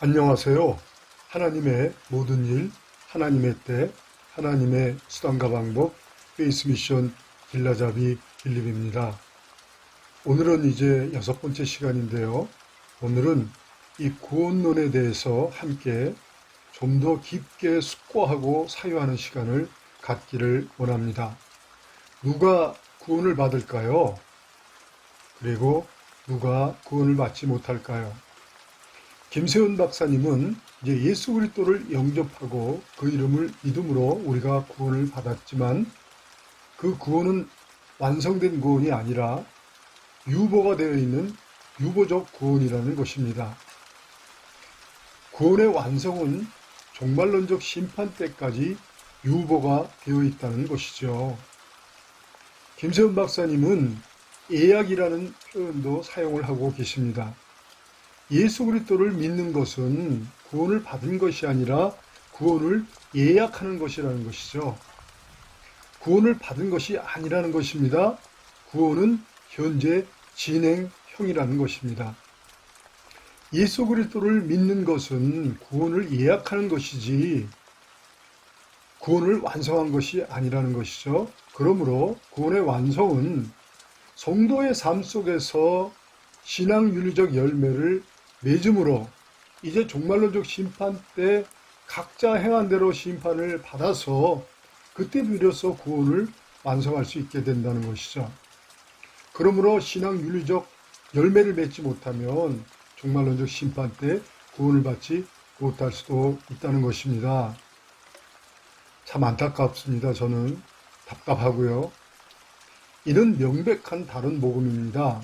안녕하세요. 하나님의 모든 일, 하나님의 때, 하나님의 수단과 방법, 페이스 미션 길라잡이 빌립입니다. 오늘은 이제 6번째 시간인데요. 오늘은 이 구원론에 대해서 함께 좀 더 깊게 숙고하고 사유하는 시간을 갖기를 원합니다. 누가 구원을 받을까요? 그리고 누가 구원을 받지 못할까요? 김세훈 박사님은 이제 예수 그리스도를 영접하고 그 이름을 믿음으로 우리가 구원을 받았지만 그 구원은 완성된 구원이 아니라 유보가 되어 있는 유보적 구원이라는 것입니다. 구원의 완성은 종말론적 심판 때까지 유보가 되어 있다는 것이죠. 김세훈 박사님은 예약이라는 표현도 사용을 하고 계십니다. 예수 그리스도를 믿는 것은 구원을 받은 것이 아니라 구원을 예약하는 것이라는 것이죠. 구원을 받은 것이 아니라는 것입니다. 구원은 현재 진행형이라는 것입니다. 예수 그리스도를 믿는 것은 구원을 예약하는 것이지 구원을 완성한 것이 아니라는 것이죠. 그러므로 구원의 완성은 성도의 삶 속에서 신앙윤리적 열매를 맺음으로 이제 종말론적 심판 때 각자 행한 대로 심판을 받아서 그때 비로소 구원을 완성할 수 있게 된다는 것이죠. 그러므로 신앙윤리적 열매를 맺지 못하면 종말론적 심판 때 구원을 받지 못할 수도 있다는 것입니다. 참 안타깝습니다. 저는 답답하고요. 이는 명백한 다른 복음입니다.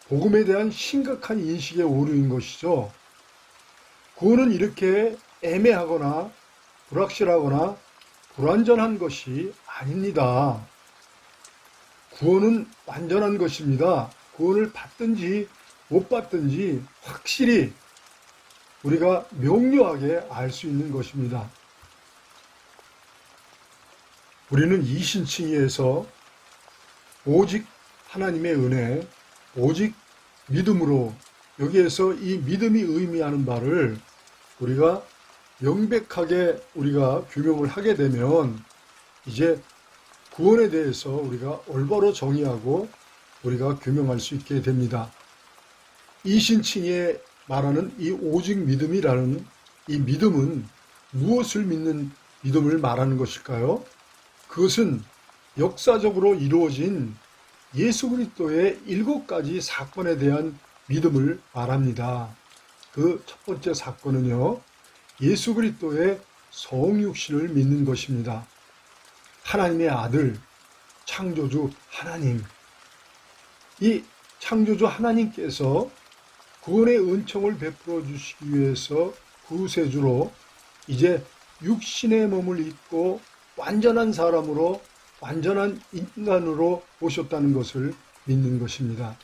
복음에 대한 심각한 인식의 오류인 것이죠. 구원은 이렇게 애매하거나 불확실하거나 불완전한 것이 아닙니다. 구원은 완전한 것입니다. 구원을 받든지 못 받든지 확실히 우리가 명료하게 알 수 있는 것입니다. 우리는 이신칭의에서 오직 하나님의 은혜, 오직 믿음으로 여기에서 이 믿음이 의미하는 바를 우리가 명백하게 우리가 규명을 하게 되면 이제 구원에 대해서 우리가 올바로 정의하고 우리가 규명할 수 있게 됩니다. 이신칭에 말하는 이 오직 믿음이라는 이 믿음은 무엇을 믿는 믿음을 말하는 것일까요? 그것은 역사적으로 이루어진 예수 그리스도의 7가지 사건에 대한 믿음을 말합니다. 그 첫 번째 사건은요, 예수 그리스도의 성육신을 믿는 것입니다. 하나님의 아들, 창조주 하나님. 이 창조주 하나님께서 구원의 은총을 베풀어 주시기 위해서 구세주로 이제 육신의 몸을 입고 완전한 사람으로 완전한 인간으로 오셨다는 것을 믿는 것입니다.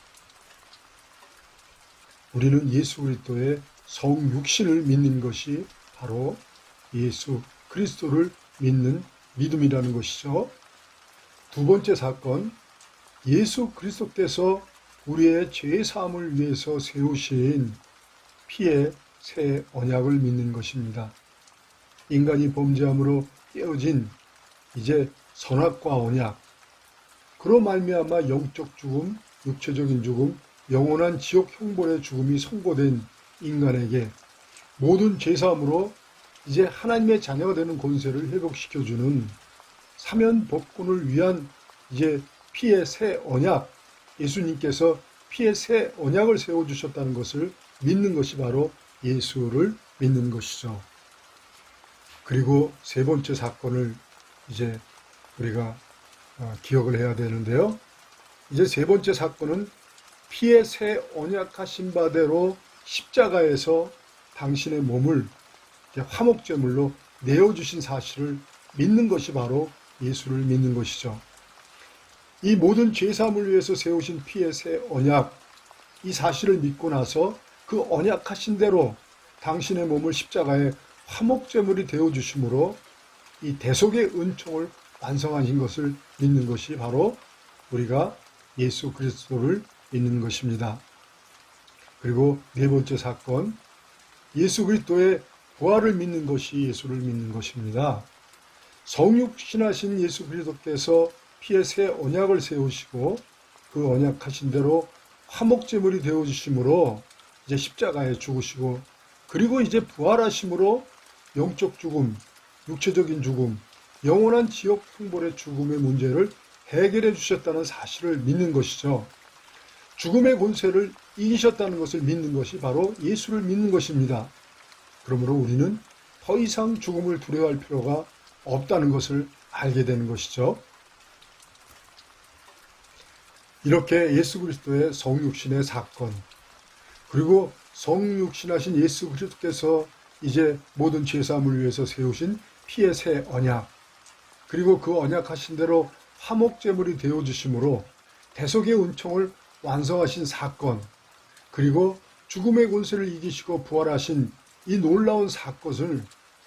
우리는 예수 그리스도의 성육신을 믿는 것이 바로 예수 그리스도를 믿는 믿음이라는 것이죠. 두 번째 사건, 예수 그리스도께서 우리의 죄사함을 위해서 세우신 피의 새 언약을 믿는 것입니다. 인간이 범죄함으로 깨어진 이제 선악과 언약, 그로 말미암아 영적 죽음, 육체적인 죽음, 영원한 지옥 형벌의 죽음이 선고된 인간에게 모든 죄사함으로 이제 하나님의 자녀가 되는 권세를 회복시켜주는 사면 복권을 위한 이제 피의 새 언약, 예수님께서 피의 새 언약을 세워주셨다는 것을 믿는 것이 바로 예수를 믿는 것이죠. 그리고 세 번째 사건을 이제 우리가 기억을 해야 되는데요. 이제 세 번째 사건은 피의 새 언약하신 바대로 십자가에서 당신의 몸을 화목제물로 내어주신 사실을 믿는 것이 바로 예수를 믿는 것이죠. 이 모든 죄사함을 위해서 세우신 피의 새 언약, 이 사실을 믿고 나서 그 언약하신 대로 당신의 몸을 십자가에 화목제물이 되어주심으로 이 대속의 은총을 완성하신 것을 믿는 것이 바로 우리가 예수 그리스도를 믿는 것입니다. 그리고 네 번째 사건, 예수 그리스도의 부활을 믿는 것이 예수를 믿는 것입니다. 성육신하신 예수 그리스도께서 피의 새 언약을 세우시고 그 언약하신 대로 화목제물이 되어주심으로 이제 십자가에 죽으시고 그리고 이제 부활하심으로 영적 죽음, 육체적인 죽음, 영원한 지옥 풍벌의 죽음의 문제를 해결해 주셨다는 사실을 믿는 것이죠. 죽음의 권세를 이기셨다는 것을 믿는 것이 바로 예수를 믿는 것입니다. 그러므로 우리는 더 이상 죽음을 두려워할 필요가 없다는 것을 알게 되는 것이죠. 이렇게 예수 그리스도의 성육신의 사건, 그리고 성육신하신 예수 그리스도께서 이제 모든 죄사함을 위해서 세우신 피의 새 언약, 그리고 그 언약하신 대로 화목제물이 되어주심으로 대속의 은총을 완성하신 사건, 그리고 죽음의 권세를 이기시고 부활하신 이 놀라운 사건을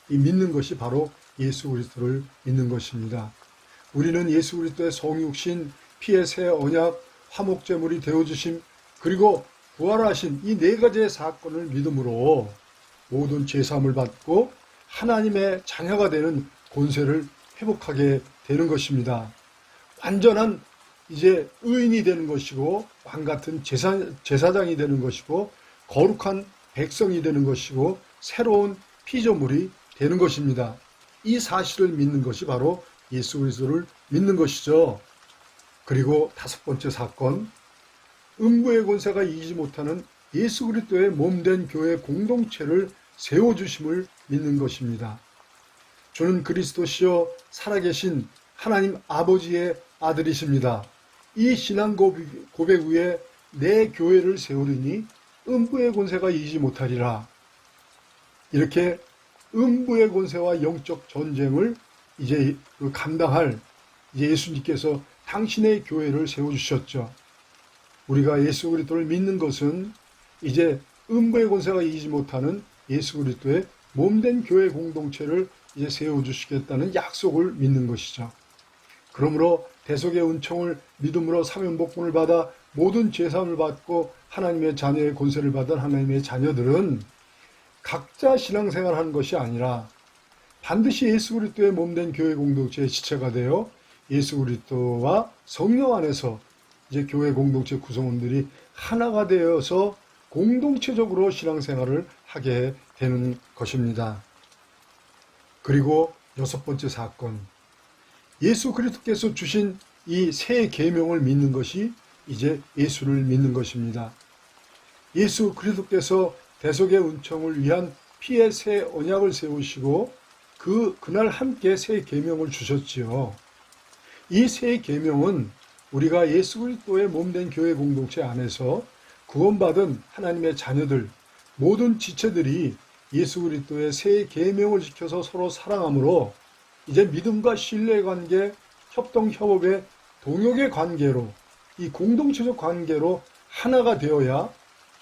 믿는 것이 바로 예수 그리스도를 믿는 것입니다. 우리는 예수 그리스도의 성육신, 피의 새 언약, 화목제물이 되어주심, 그리고 부활하신 이 네 가지의 사건을 믿음으로 모든 죄사함을 받고 하나님의 자녀가 되는 권세를 회복하게 되는 것입니다. 완전한 이제 의인이 되는 것이고 왕같은 제사장이 되는 것이고 거룩한 백성이 되는 것이고 새로운 피조물이 되는 것입니다. 이 사실을 믿는 것이 바로 예수 그리스도를 믿는 것이죠. 그리고 다섯 번째 사건, 음부의 권세가 이기지 못하는 예수 그리스도의 몸된 교회 공동체를 세워주심을 믿는 것입니다. 주는 그리스도시요 살아계신 하나님 아버지의 아들이십니다. 이 신앙 고백 위에 내 교회를 세우리니 음부의 권세가 이기지 못하리라. 이렇게 음부의 권세와 영적 전쟁을 이제 감당할 예수님께서 당신의 교회를 세워주셨죠. 우리가 예수 그리스도를 믿는 것은 이제 음부의 권세가 이기지 못하는 예수 그리스도의 몸된 교회 공동체를 이제 세워주시겠다는 약속을 믿는 것이죠. 그러므로 대속의 은총을 믿음으로 사면복권을 받아 모든 죄사함을 받고 하나님의 자녀의 권세를 받은 하나님의 자녀들은 각자 신앙생활하는 것이 아니라 반드시 예수 그리스도의 몸된 교회 공동체의 지체가 되어 예수 그리스도와 성령 안에서 이제 교회 공동체 구성원들이 하나가 되어서 공동체적으로 신앙생활을 하게 되는 것입니다. 그리고 여섯 번째 사건, 예수 그리스도께서 주신 이 새 계명을 믿는 것이 이제 예수를 믿는 것입니다. 예수 그리스도께서 대속의 은총을 위한 피의 새 언약을 세우시고 그날 함께 새 계명을 주셨지요. 이 새 계명은 우리가 예수 그리스도의 몸된 교회 공동체 안에서 구원받은 하나님의 자녀들 모든 지체들이 예수 그리스도의 새 계명을 지켜서 서로 사랑함으로 이제 믿음과 신뢰의 관계, 협동 협업의 동역의 관계로 이 공동체적 관계로 하나가 되어야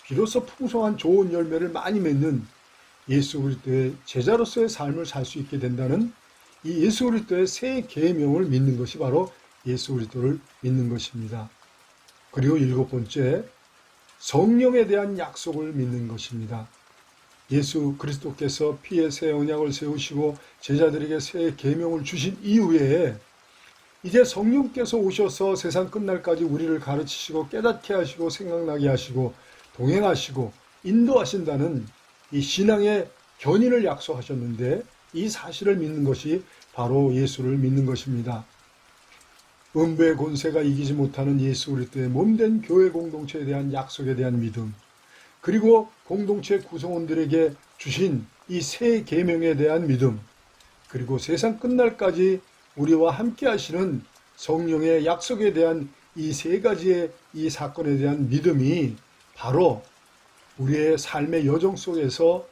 비로소 풍성한 좋은 열매를 많이 맺는 예수 그리스도의 제자로서의 삶을 살 수 있게 된다는 이 예수 그리스도의 새 계명을 믿는 것이 바로 예수 그리스도를 믿는 것입니다. 그리고 일곱 번째, 성령에 대한 약속을 믿는 것입니다. 예수 그리스도께서 피의 새 언약을 세우시고 제자들에게 새 계명을 주신 이후에 이제 성령께서 오셔서 세상 끝날까지 우리를 가르치시고 깨닫게 하시고 생각나게 하시고 동행하시고 인도하신다는 이 신앙의 견인을 약속하셨는데 이 사실을 믿는 것이 바로 예수를 믿는 것입니다. 음부의 권세가 이기지 못하는 예수 그리스도의 몸된 교회 공동체에 대한 약속에 대한 믿음, 그리고 공동체 구성원들에게 주신 이 새 계명에 대한 믿음, 그리고 세상 끝날까지 우리와 함께 하시는 성령의 약속에 대한 이 세 가지의 이 사건에 대한 믿음이 바로 우리의 삶의 여정 속에서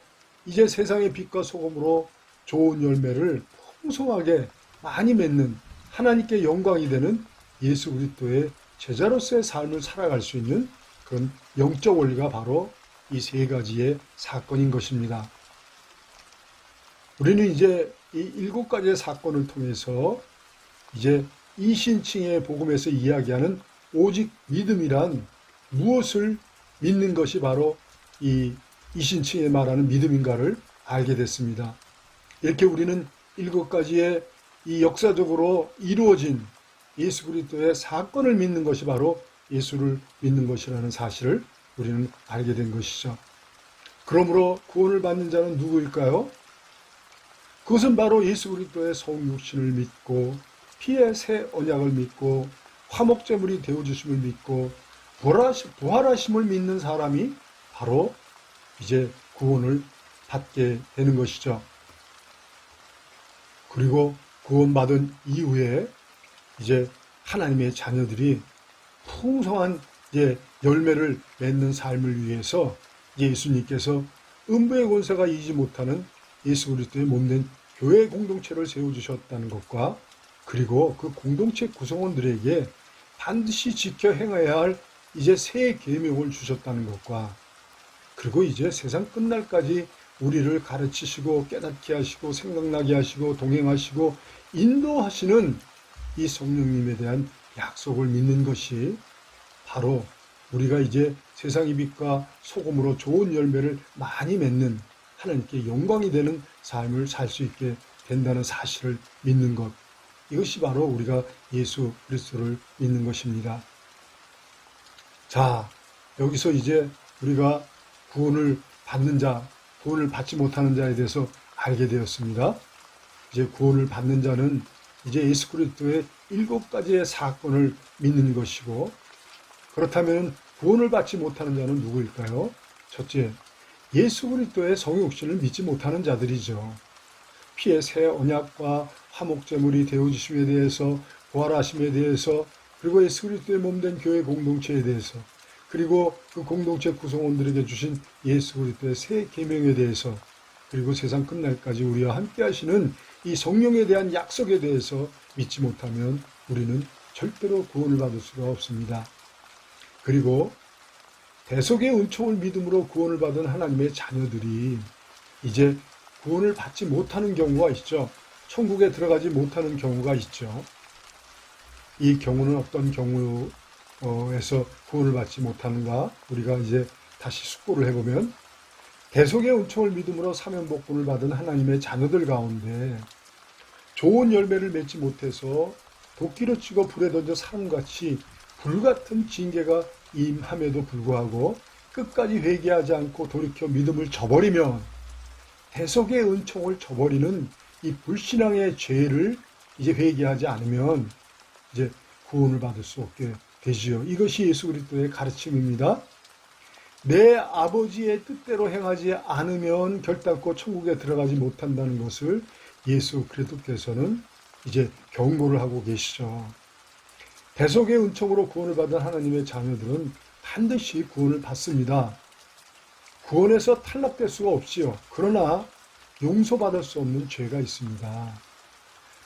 이제 세상의 빛과 소금으로 좋은 열매를 풍성하게 많이 맺는 하나님께 영광이 되는 예수 그리스도의 제자로서의 삶을 살아갈 수 있는 그런 영적 원리가 바로 이 세 가지의 사건인 것입니다. 우리는 이제 이 일곱 가지의 사건을 통해서 이제 이신칭의 복음에서 이야기하는 오직 믿음이란 무엇을 믿는 것이 바로 이 이신층에 말하는 믿음인가를 알게 됐습니다. 이렇게 우리는 7가지의 이 역사적으로 이루어진 예수 그리스도의 사건을 믿는 것이 바로 예수를 믿는 것이라는 사실을 우리는 알게 된 것이죠. 그러므로 구원을 받는 자는 누구일까요? 그것은 바로 예수 그리스도의 성육신을 믿고 피의 새 언약을 믿고 화목제물이 되어주심을 믿고 부활하심을 믿는 사람이 바로 이제 구원을 받게 되는 것이죠. 그리고 구원받은 이후에 이제 하나님의 자녀들이 풍성한 열매를 맺는 삶을 위해서 예수님께서 음부의 권세가 이기지 못하는 예수 그리스도의 몸된 교회 공동체를 세워주셨다는 것과 그리고 그 공동체 구성원들에게 반드시 지켜 행해야 할 이제 새 계명을 주셨다는 것과 그리고 이제 세상 끝날까지 우리를 가르치시고 깨닫게 하시고 생각나게 하시고 동행하시고 인도하시는 이 성령님에 대한 약속을 믿는 것이 바로 우리가 이제 세상의 빛과 소금으로 좋은 열매를 많이 맺는 하나님께 영광이 되는 삶을 살 수 있게 된다는 사실을 믿는 것. 이것이 바로 우리가 예수 그리스도를 믿는 것입니다. 자, 여기서 이제 우리가 구원을 받는 자, 구원을 받지 못하는 자에 대해서 알게 되었습니다. 이제 구원을 받는 자는 이제 예수 그리스도의 7가지의 사건을 믿는 것이고, 그렇다면 구원을 받지 못하는 자는 누구일까요? 첫째, 예수 그리스도의 성육신을 믿지 못하는 자들이죠. 피의 새 언약과 화목제물이 되어주심에 대해서, 부활하심에 대해서, 그리고 예수 그리스도의 몸된 교회 공동체에 대해서, 그리고 그 공동체 구성원들에게 주신 예수 그리스도의 새 계명에 대해서, 그리고 세상 끝날까지 우리와 함께 하시는 이 성령에 대한 약속에 대해서 믿지 못하면 우리는 절대로 구원을 받을 수가 없습니다. 그리고 대속의 은총을 믿음으로 구원을 받은 하나님의 자녀들이 이제 구원을 받지 못하는 경우가 있죠. 천국에 들어가지 못하는 경우가 있죠. 이 경우는 어떤 경우에서 구원을 받지 못하는가? 우리가 이제 다시 숙고를 해보면 대속의 은총을 믿음으로 사면복권을 받은 하나님의 자녀들 가운데 좋은 열매를 맺지 못해서 도끼로 찍어 불에 던져 사람같이 불같은 징계가 임함에도 불구하고 끝까지 회개하지 않고 돌이켜 믿음을 저버리면 대속의 은총을 저버리는 이 불신앙의 죄를 이제 회개하지 않으면 이제 구원을 받을 수 없게 되지요. 이것이 예수 그리스도의 가르침입니다. 내 아버지의 뜻대로 행하지 않으면 결단코 천국에 들어가지 못한다는 것을 예수 그리스도께서는 이제 경고를 하고 계시죠. 대속의 은총으로 구원을 받은 하나님의 자녀들은 반드시 구원을 받습니다. 구원에서 탈락될 수가 없지요. 그러나 용서받을 수 없는 죄가 있습니다.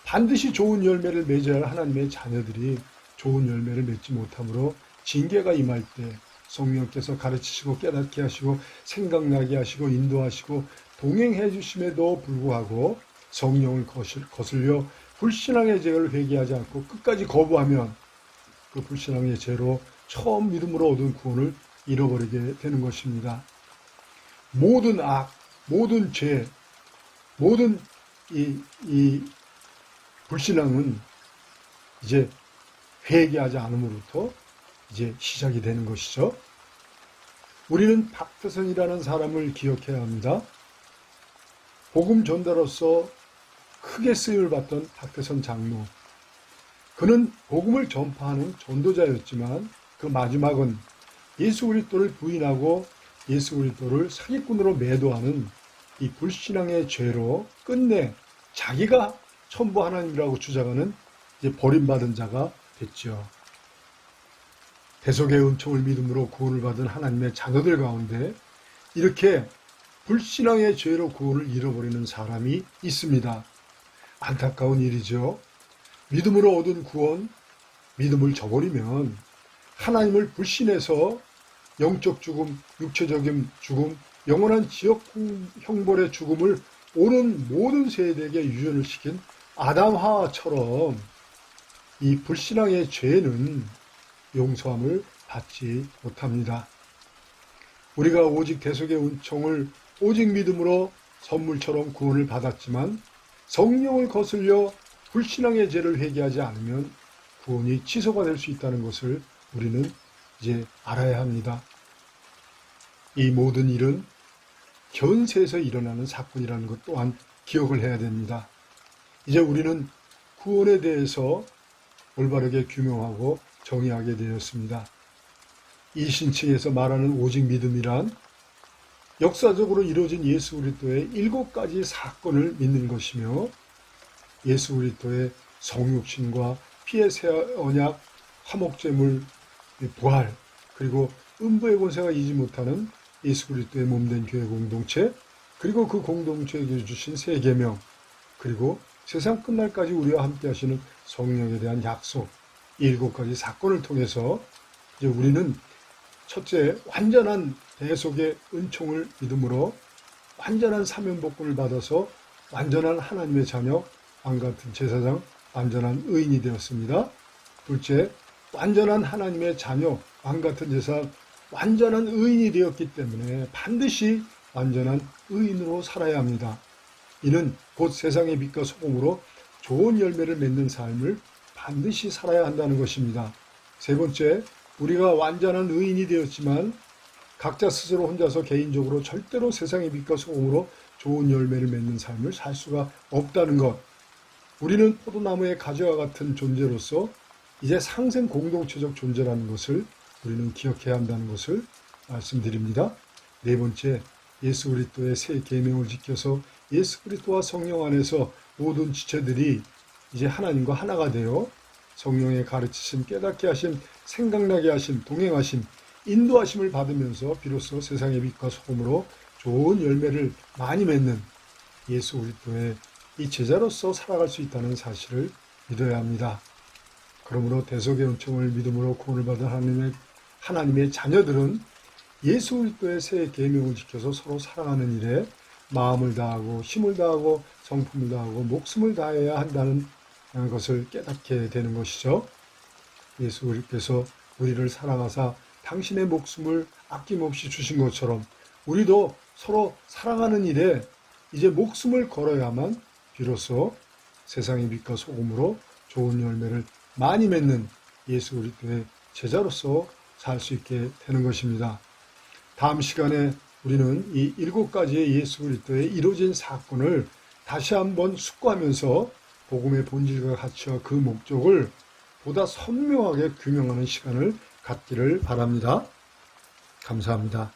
반드시 좋은 열매를 맺어야 할 하나님의 자녀들이 좋은 열매를 맺지 못함으로 징계가 임할 때 성령께서 가르치시고 깨닫게 하시고 생각나게 하시고 인도하시고 동행해 주심에도 불구하고 성령을 거슬려 불신앙의 죄를 회개하지 않고 끝까지 거부하면 그 불신앙의 죄로 처음 믿음으로 얻은 구원을 잃어버리게 되는 것입니다. 모든 악, 모든 죄, 모든 이 불신앙은 이제 회개하지 않음으로부터 이제 시작이 되는 것이죠. 우리는 박태선이라는 사람을 기억해야 합니다. 복음 전도로서 크게 쓰임을 받던 박태선 장로. 그는 복음을 전파하는 전도자였지만 그 마지막은 예수 그리스도를 부인하고 예수 그리스도를 사기꾼으로 매도하는 이 불신앙의 죄로 끝내 자기가 천부 하나님이라고 주장하는 이제 버림받은 자가 됐죠. 대속의 은총을 믿음으로 구원을 받은 하나님의 자녀들 가운데 이렇게 불신앙의 죄로 구원을 잃어버리는 사람이 있습니다. 안타까운 일이죠. 믿음으로 얻은 구원, 믿음을 저버리면 하나님을 불신해서 영적 죽음, 육체적인 죽음, 영원한 지옥 형벌의 죽음을 오는 모든 세대에게 유전을 시킨 아담 하와처럼 이 불신앙의 죄는 용서함을 받지 못합니다. 우리가 오직 대속의 은총을 오직 믿음으로 선물처럼 구원을 받았지만 성령을 거슬려 불신앙의 죄를 회개하지 않으면 구원이 취소가 될 수 있다는 것을 우리는 이제 알아야 합니다. 이 모든 일은 현세에서 일어나는 사건이라는 것 또한 기억을 해야 됩니다. 이제 우리는 구원에 대해서 올바르게 규명하고 정의하게 되었습니다. 이 신층에서 말하는 오직 믿음이란 역사적으로 이루어진 예수 그리스도의 7가지 사건을 믿는 것이며 예수 그리스도의 성육신과 피의 새 언약, 화목제물, 부활, 그리고 음부의 권세가 이지 못하는 예수 그리스도의 몸된 교회 공동체, 그리고 그 공동체에게 주신 새 계명, 그리고 세상 끝날까지 우리와 함께 하시는 성령에 대한 약속, 이 7가지 사건을 통해서 이제 우리는 첫째, 완전한 대속의 은총을 믿음으로 완전한 사면복권을 받아서 완전한 하나님의 자녀, 왕같은 제사장, 완전한 의인이 되었습니다. 둘째, 완전한 하나님의 자녀, 왕같은 제사장, 완전한 의인이 되었기 때문에 반드시 완전한 의인으로 살아야 합니다. 이는 곧 세상의 빛과 소금으로 좋은 열매를 맺는 삶을 반드시 살아야 한다는 것입니다. 세 번째, 우리가 완전한 의인이 되었지만 각자 스스로 혼자서 개인적으로 절대로 세상의 빛과 소금으로 좋은 열매를 맺는 삶을 살 수가 없다는 것. 우리는 포도나무의 가지와 같은 존재로서 이제 상생 공동체적 존재라는 것을 우리는 기억해야 한다는 것을 말씀드립니다. 네 번째, 예수 그리스도의 새 계명을 지켜서 예수 그리스도와 성령 안에서 모든 지체들이 이제 하나님과 하나가 되어 성령의 가르치심, 깨닫게 하심, 생각나게 하심, 동행하심, 인도하심을 받으면서 비로소 세상의 빛과 소금으로 좋은 열매를 많이 맺는 예수 그리스도의 이 제자로서 살아갈 수 있다는 사실을 믿어야 합니다. 그러므로 대속의 은총을 믿음으로 구원을 받은 하나님의 자녀들은 예수 그리스도의 새 계명을 지켜서 서로 사랑하는 일에 마음을 다하고 힘을 다하고 성품을 다하고 목숨을 다해야 한다는 것을 깨닫게 되는 것이죠. 예수 그리스도께서 우리를 사랑하사 당신의 목숨을 아낌없이 주신 것처럼 우리도 서로 사랑하는 일에 이제 목숨을 걸어야만 비로소 세상의 빛과 소금으로 좋은 열매를 많이 맺는 예수 그리스도의 제자로서 살 수 있게 되는 것입니다. 다음 시간에 우리는 이 7가지의 예수 그리스도의 이루어진 사건을 다시 한번 숙고하면서 복음의 본질과 가치와 그 목적을 보다 선명하게 규명하는 시간을 갖기를 바랍니다. 감사합니다.